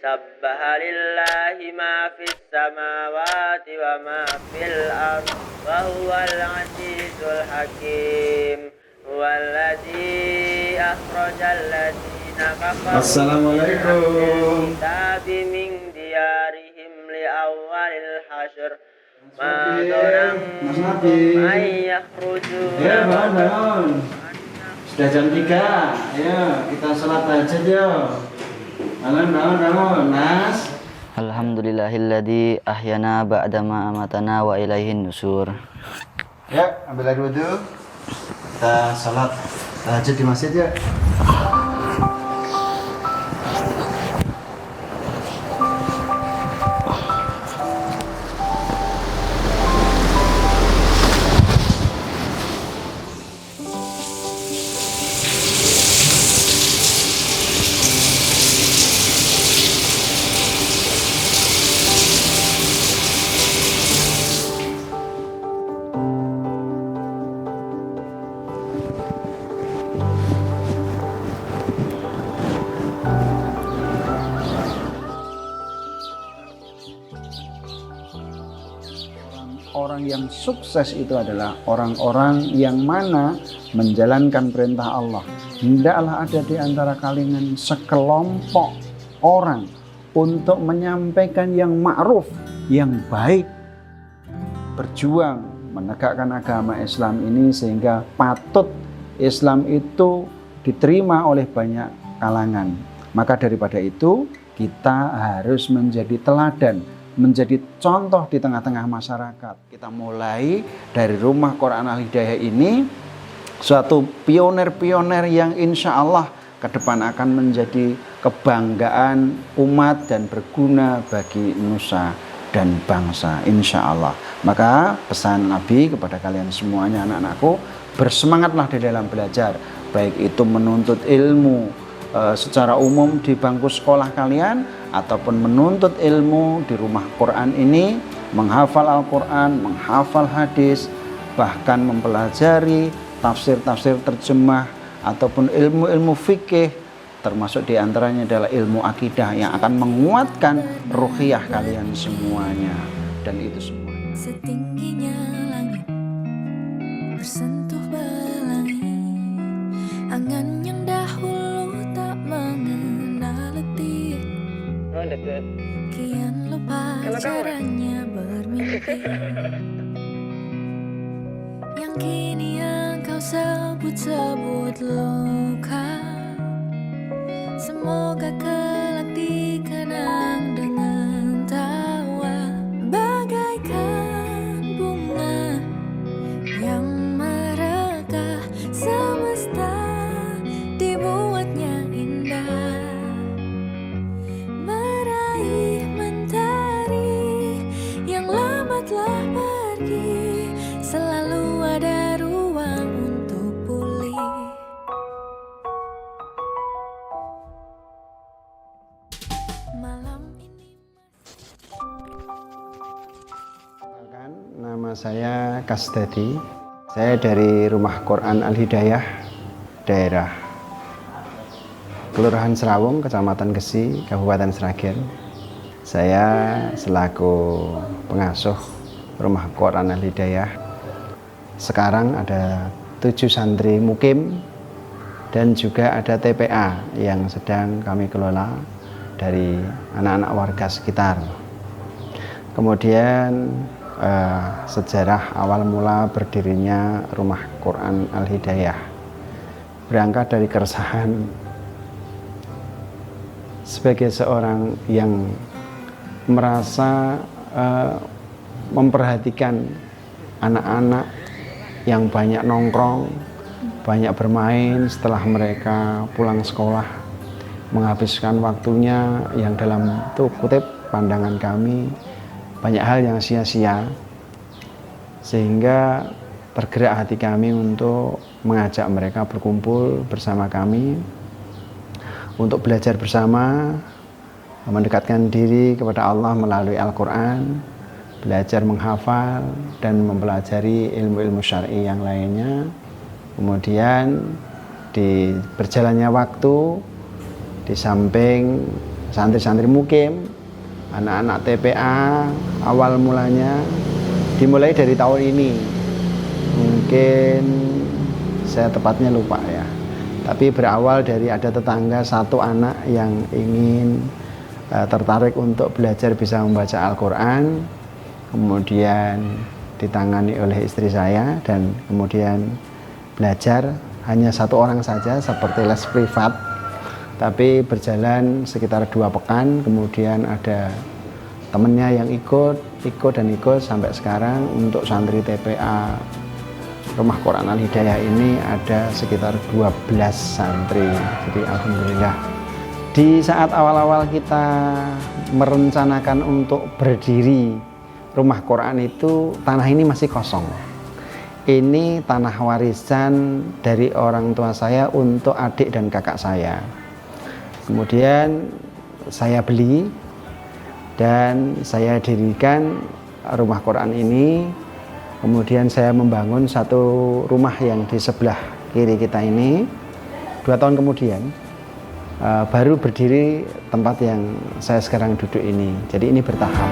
Sabbaha lillahi ma fis samawati wa ma fil ard wa huwal azizul hakim. Huwallazi akhrajal ladzina kafaru Assalamualaikum. min diyarihim li awwalil hasyr. Ma Mas Nabi. ay yakhruju. Ya, bangun. Sudah jam 3. Ayo, kita sholat tahajud yuk. Bangun, Mas. Alhamdulillahilladzi ahyana ba'dama amatana wa ilaihin nusur. Ya, ambil air wudhu. Kita sholat tahajud di masjid ya. Orang yang sukses itu adalah orang-orang yang mana menjalankan perintah Allah. Hendaklah ada di antara kalian sekelompok orang untuk menyampaikan yang ma'ruf, yang baik, berjuang menegakkan agama Islam ini sehingga patut Islam itu diterima oleh banyak kalangan. Maka daripada itu kita harus menjadi teladan, menjadi contoh di tengah-tengah masyarakat. Kita mulai dari Rumah Quran Al-Hidayah ini, suatu pioner-pioner yang insya Allah ke depan akan menjadi kebanggaan umat dan berguna bagi nusa dan bangsa, insya Allah. Maka pesan Nabi kepada kalian semuanya, anak-anakku, bersemangatlah di dalam belajar, baik itu menuntut ilmu secara umum di bangku sekolah kalian, ataupun menuntut ilmu di Rumah Quran ini, menghafal Al-Quran, menghafal hadis, bahkan mempelajari tafsir-tafsir terjemah ataupun ilmu-ilmu fikih, termasuk diantaranya adalah ilmu akidah yang akan menguatkan ruhiyah kalian semuanya. Dan itu semua setingginya langit bersentuh pelangi, angan yang dahulu tak mengenal letih, kian lupa caranya bermimpi. Yang kini engkau sebut-sebut luka, semoga kelak dikenang dengan tawa, bagaikan bunga yang merekah, semesta dibuatnya indah, meraih mentari yang lama telah pergi, selalu ada ruang untuk pulih. Malam ini nama saya Kasdadi. Saya dari Rumah Quran Al-Hidayah, daerah Kelurahan Serawung, Kecamatan Gesi, Kabupaten Sragen. Saya selaku pengasuh Rumah Quran Al-Hidayah. Sekarang ada 7 santri mukim dan juga ada TPA yang sedang kami kelola dari anak-anak warga sekitar. Kemudian sejarah awal mula berdirinya Rumah Quran Al-Hidayah berangkat dari keresahan sebagai seorang yang merasa memperhatikan anak-anak yang banyak nongkrong, banyak bermain setelah mereka pulang sekolah, menghabiskan waktunya yang dalam kutip pandangan kami banyak hal yang sia-sia, sehingga tergerak hati kami untuk mengajak mereka berkumpul bersama kami untuk belajar bersama, mendekatkan diri kepada Allah melalui Al-Quran, belajar menghafal dan mempelajari ilmu-ilmu syar'i yang lainnya. Kemudian di berjalannya waktu, di samping santri-santri mukim, anak-anak TPA awal mulanya dimulai dari tahun ini. Mungkin saya tepatnya lupa ya. Tapi berawal dari ada tetangga satu anak yang ingin tertarik untuk belajar bisa membaca Al-Quran. Kemudian ditangani oleh istri saya dan kemudian belajar hanya satu orang saja seperti les privat. Tapi berjalan sekitar 2 pekan, kemudian ada temennya yang ikut sampai sekarang. Untuk santri TPA Rumah Quran Al Hidayah ini ada sekitar 12 santri. Jadi alhamdulillah. Di saat awal-awal kita merencanakan untuk berdiri Rumah Quran itu, tanah ini masih kosong. Ini tanah warisan dari orang tua saya untuk adik dan kakak saya. Kemudian saya beli dan saya dirikan Rumah Quran ini. Kemudian saya membangun satu rumah yang di sebelah kiri kita ini. 2 tahun kemudian baru berdiri tempat yang saya sekarang duduk ini. Jadi ini bertahap.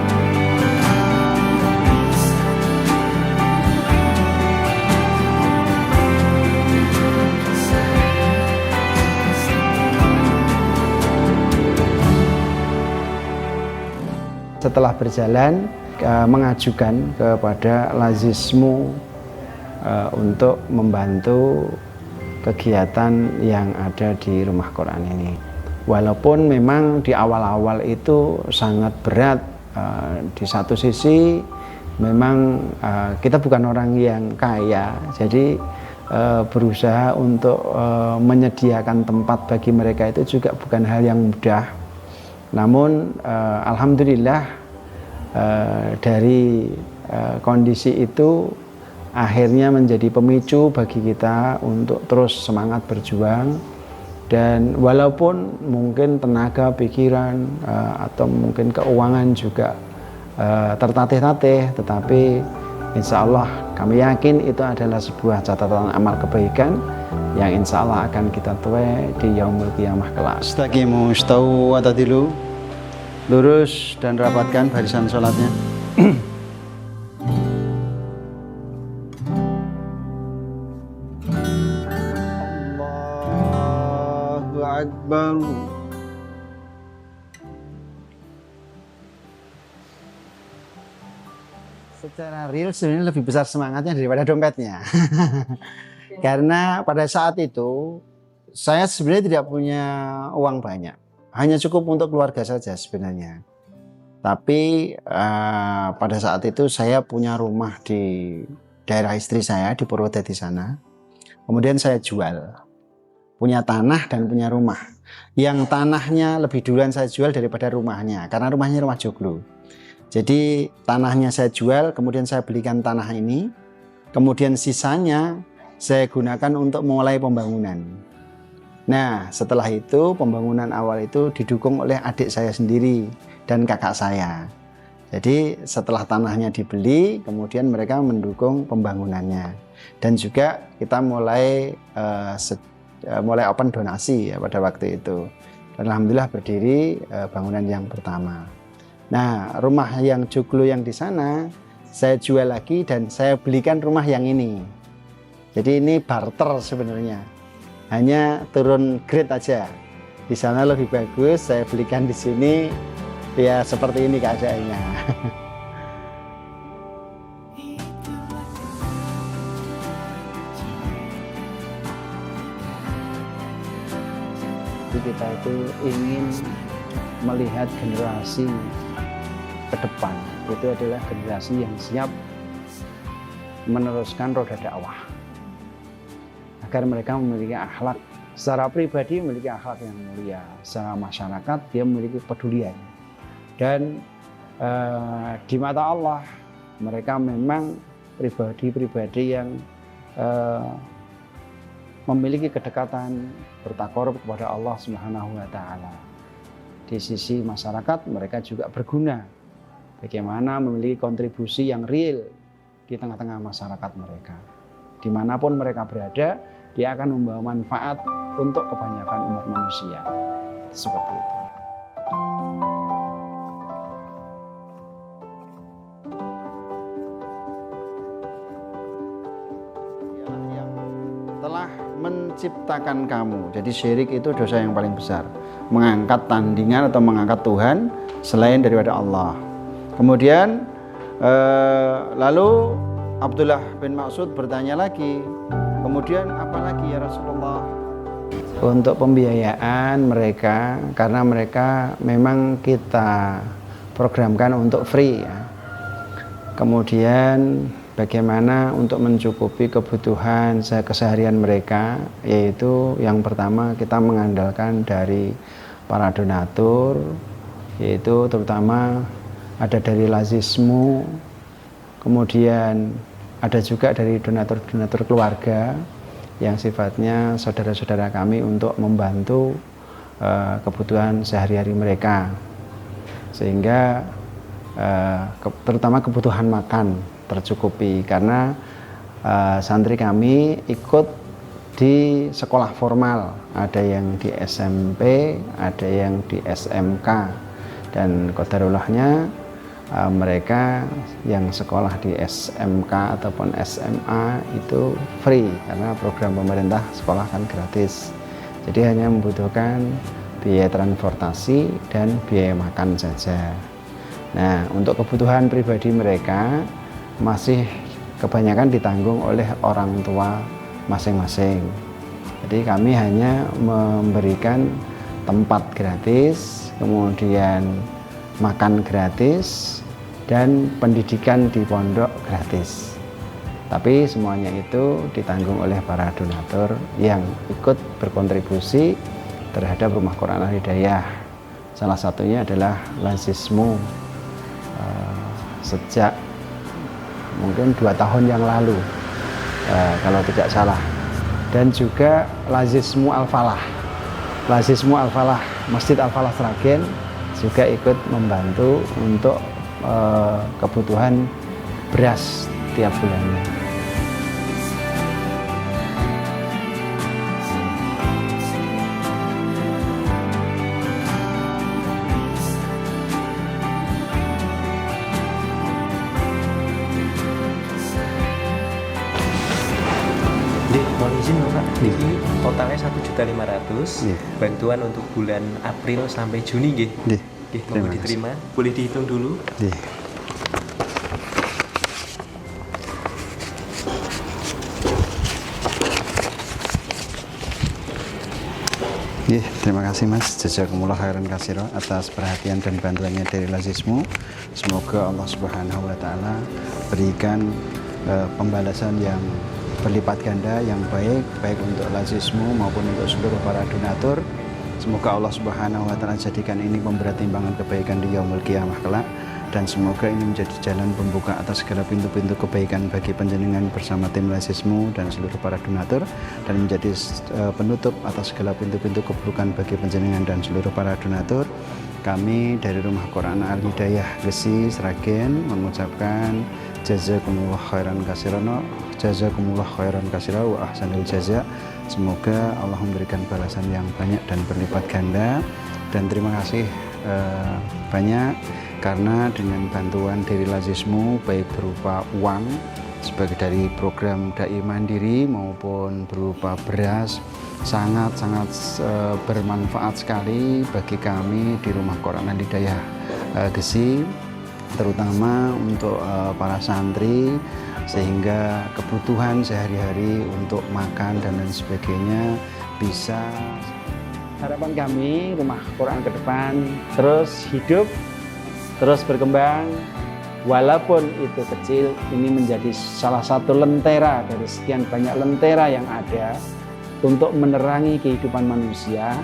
Setelah berjalan, mengajukan kepada Lazismu untuk membantu kegiatan yang ada di Rumah Quran ini. Walaupun memang di awal-awal itu sangat berat, di satu sisi memang kita bukan orang yang kaya, jadi berusaha untuk menyediakan tempat bagi mereka itu juga bukan hal yang mudah. Namun alhamdulillah dari kondisi itu akhirnya menjadi pemicu bagi kita untuk terus semangat berjuang. Dan walaupun mungkin tenaga, pikiran atau mungkin keuangan juga tertatih-tatih, tetapi insya Allah kami yakin itu adalah sebuah catatan amal kebaikan yang insya Allah akan kita tuai di yaumul qiyamah kelak. Istaqimu istawu atadilu, lurus dan rapatkan barisan sholatnya. Allahu Akbar. Secara real sebenarnya lebih besar semangatnya daripada dompetnya. Karena pada saat itu saya sebenarnya tidak punya uang banyak, hanya cukup untuk keluarga saja sebenarnya. Tapi pada saat itu saya punya rumah di daerah istri saya di Purwodadi sana. Kemudian saya jual, punya tanah dan punya rumah. Yang tanahnya lebih duluan saya jual daripada rumahnya, karena rumahnya rumah joglo. Jadi tanahnya saya jual, kemudian saya belikan tanah ini, kemudian sisanya saya gunakan untuk mulai pembangunan. Nah, setelah itu pembangunan awal itu didukung oleh adik saya sendiri dan kakak saya. Jadi setelah tanahnya dibeli, kemudian mereka mendukung pembangunannya. Dan juga kita mulai open donasi ya pada waktu itu. Dan alhamdulillah berdiri bangunan yang pertama. Nah, rumah yang joglo yang di sana saya jual lagi dan saya belikan rumah yang ini. Jadi ini barter sebenarnya, hanya turun grade aja. Di sana lebih bagus, saya belikan di sini, ya seperti ini keadaannya. Jadi kita itu ingin melihat generasi ke depan, itu adalah generasi yang siap meneruskan roda dakwah. Agar mereka memiliki akhlak, secara pribadi memiliki akhlak yang mulia, secara masyarakat dia memiliki kepedulian. Dan di mata Allah mereka memang pribadi-pribadi yang memiliki kedekatan, bertakarub kepada Allah Subhanahu wa taala. Di sisi masyarakat mereka juga berguna. Bagaimana memiliki kontribusi yang real di tengah-tengah masyarakat mereka. Dimanapun mereka berada, dia akan membawa manfaat untuk kebanyakan umat manusia. Seperti itu. menciptakan kamu. Jadi syirik itu dosa yang paling besar. Mengangkat tandingan atau mengangkat Tuhan selain daripada Allah. Kemudian lalu Abdullah bin Mas'ud bertanya lagi, kemudian apa lagi ya Rasulullah? Untuk pembiayaan mereka, karena mereka memang kita programkan untuk free ya. Kemudian bagaimana untuk mencukupi kebutuhan keseharian mereka, yaitu yang pertama kita mengandalkan dari para donatur, yaitu terutama ada dari Lazismu, kemudian ada juga dari donatur-donatur keluarga yang sifatnya saudara-saudara kami untuk membantu kebutuhan sehari-hari mereka, sehingga terutama kebutuhan makan tercukupi, karena santri kami ikut di sekolah formal, ada yang di SMP, ada yang di SMK, dan qadarullahnya mereka yang sekolah di SMK ataupun SMA itu free, karena program pemerintah sekolah kan gratis, jadi hanya membutuhkan biaya transportasi dan biaya makan saja. Nah, untuk kebutuhan pribadi mereka masih kebanyakan ditanggung oleh orang tua masing-masing. Jadi kami hanya memberikan tempat gratis, kemudian makan gratis, dan pendidikan di pondok gratis. Tapi semuanya itu ditanggung oleh para donatur yang ikut berkontribusi terhadap Rumah Quran Al Hidayah. Salah satunya adalah Lazismu, sejak mungkin 2 tahun yang lalu kalau tidak salah, dan juga Lazismu Al-Falah. Lazismu Al-Falah, Masjid Al-Falah Sragen juga ikut membantu untuk kebutuhan beras tiap bulannya. Mohon izin Bapak, ini totalnya 1.500.000, bantuan untuk bulan April sampai Juni nggih. Nggih, monggo diterima. Boleh dihitung dulu. Terima kasih Mas, jazakumullah khairan katsira atas perhatian dan bantuannya dari Lazismu. Semoga Allah Subhanahu wa taala berikan pembalasan yang berlipat ganda yang baik untuk Lazismu maupun untuk seluruh para donatur. Semoga Allah Subhanahu wa taala jadikan ini pemberat timbangan kebaikan di yaumul qiyamah kelak, dan semoga ini menjadi jalan pembuka atas segala pintu-pintu kebaikan bagi panjenengan bersama tim Lazismu dan seluruh para donatur, dan menjadi penutup atas segala pintu-pintu keburukan bagi panjenengan dan seluruh para donatur. Kami dari Rumah Quran Al Hidayah Gesi Sragen mengucapkan jazakumullah khairan katsira, jazakumullah khairan katsira wa ahsanul jaza. Semoga Allah memberikan balasan yang banyak dan berlipat ganda, dan terima kasih banyak karena dengan bantuan dari Lazismu baik berupa uang sebagai dari program Dai Mandiri maupun berupa beras sangat-sangat bermanfaat sekali bagi kami di Rumah Quran Al Hidayah Gesi, terutama untuk para santri, sehingga kebutuhan sehari-hari untuk makan dan lain sebagainya bisa. Harapan kami Rumah Quran ke depan terus hidup, terus berkembang, walaupun itu kecil, ini menjadi salah satu lentera dari sekian banyak lentera yang ada untuk menerangi kehidupan manusia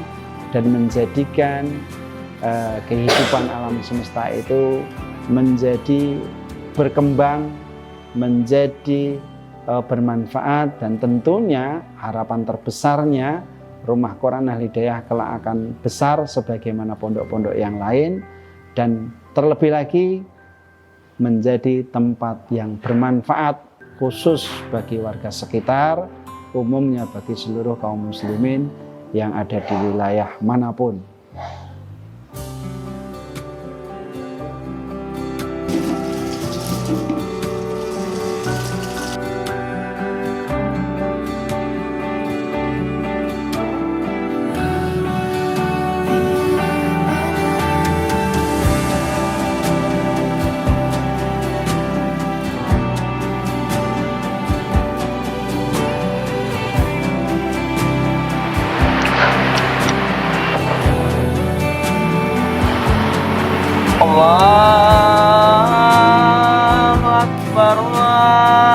dan menjadikan kehidupan alam semesta itu menjadi berkembang, menjadi bermanfaat, dan tentunya harapan terbesarnya Rumah Quran Al Hidayah kelak akan besar sebagaimana pondok-pondok yang lain, dan terlebih lagi menjadi tempat yang bermanfaat khusus bagi warga sekitar, umumnya bagi seluruh kaum muslimin yang ada di wilayah manapun. Allahu Akbar, Allahu